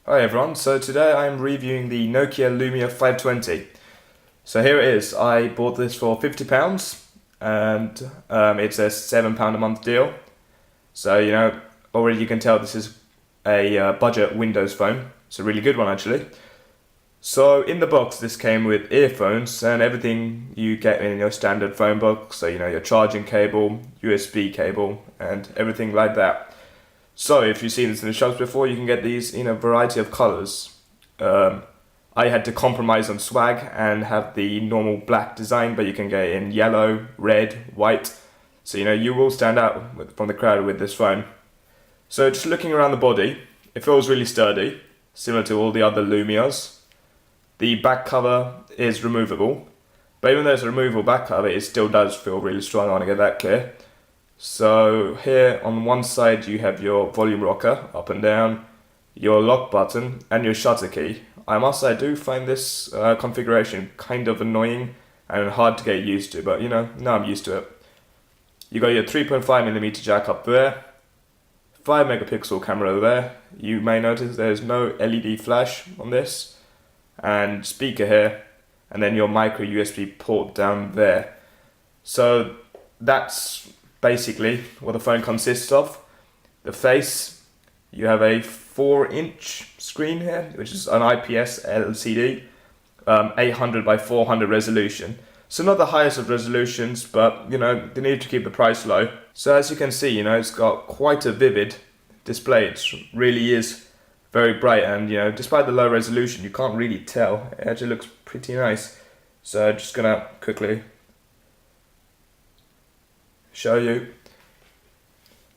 Hi everyone, so today I'm reviewing the Nokia Lumia 520. So here it is, I bought this for £50 and it's a £7 a month deal. So already you can tell this is a budget Windows phone. It's a really good one actually. So in the box this came with earphones and everything you get in your standard phone box. So your charging cable, USB cable and everything like that. So if you've seen this in the shops before, you can get these in a variety of colors. I had to compromise on swag and have the normal black design, but you can get it in yellow, red, white. So you will stand out from the crowd with this phone. So just looking around the body, it feels really sturdy, similar to all the other Lumias. The back cover is removable, but even though it's a removable back cover, it still does feel really strong. I want to get that clear. So here on one side you have your volume rocker up and down, your lock button and your shutter key. I must say I do find this configuration kind of annoying and hard to get used to, but now I'm used to it. You got your 3.5mm jack up there, 5 megapixel camera there. You may notice there's no LED flash on this, and speaker here, and then your micro USB port down there. So that's basically what the phone consists of. The face, you have a 4-inch screen here, which is an IPS LCD, 800 by 400 resolution. So not the highest of resolutions, but they need to keep the price low. So as you can see, it's got quite a vivid display. It really is very bright, and despite the low resolution, you can't really tell. It actually looks pretty nice. So I'm just gonna quickly show you.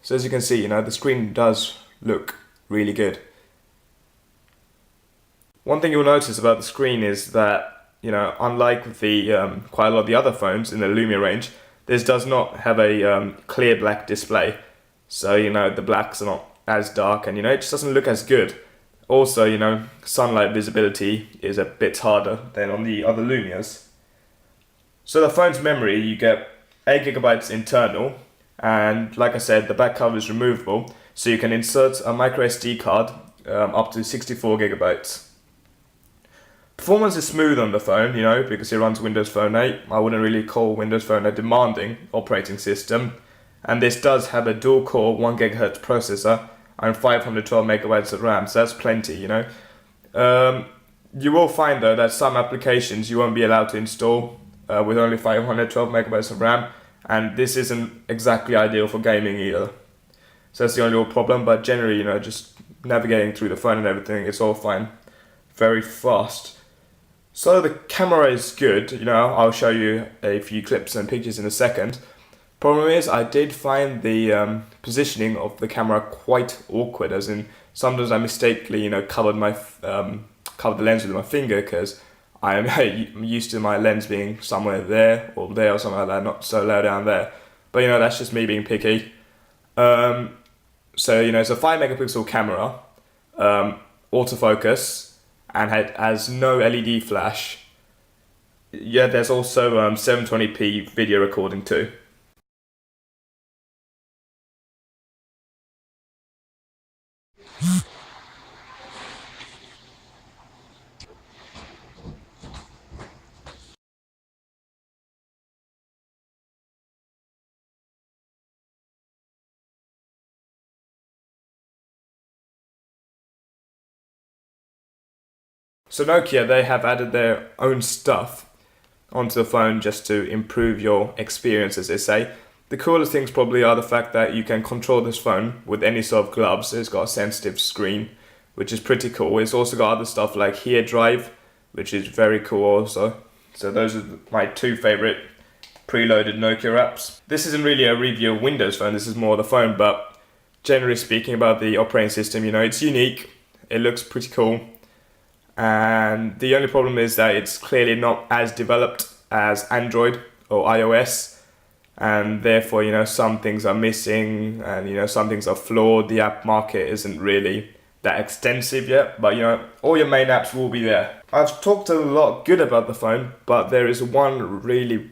So as you can see, the screen does look really good. One thing you'll notice about the screen is that, unlike the quite a lot of the other phones in the Lumia range, this does not have a clear black display. So, the blacks are not as dark and, it just doesn't look as good. Also, sunlight visibility is a bit harder than on the other Lumias. So the phone's memory, you get 8GB internal, and like I said, the back cover is removable, so you can insert a micro SD card up to 64GB. Performance is smooth on the phone, because it runs Windows Phone 8. I wouldn't really call Windows Phone a demanding operating system, and this does have a dual-core 1GHz processor and 512MB of RAM, so that's plenty, You will find though that some applications you won't be allowed to install with only 512MB of RAM, and this isn't exactly ideal for gaming either. So that's the only real problem, but generally, just navigating through the phone and everything, it's all fine. Very fast. So the camera is good, I'll show you a few clips and pictures in a second. Problem is, I did find the positioning of the camera quite awkward, as in sometimes I mistakenly, covered the lens with my finger, because I'm used to my lens being somewhere there or something like that, not so low down there. But that's just me being picky. So it's a 5 megapixel camera, autofocus, and has no LED flash. Yeah, there's also 720p video recording too. So Nokia, they have added their own stuff onto the phone just to improve your experience, as they say. The coolest things probably are the fact that you can control this phone with any sort of gloves. It's got a sensitive screen, which is pretty cool. It's also got other stuff like Here Drive, which is very cool also. So those are my two favorite preloaded Nokia apps. This isn't really a review of Windows Phone, this is more the phone, but generally speaking about the operating system, it's unique, it looks pretty cool. And the only problem is that it's clearly not as developed as Android or iOS, and therefore some things are missing and some things are flawed. The app market isn't really that extensive yet, but all your main apps will be there. I've talked a lot good about the phone, but there is one really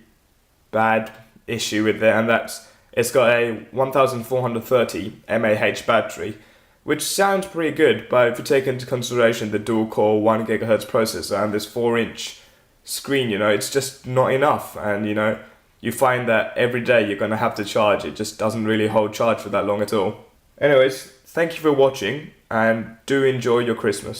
bad issue with it, and that's it's got a 1430 mAh battery, which sounds pretty good, but if you take into consideration the dual-core 1 GHz processor and this 4-inch screen, it's just not enough. And you find that every day you're going to have to charge. It just doesn't really hold charge for that long at all. Anyways, thank you for watching, and do enjoy your Christmas.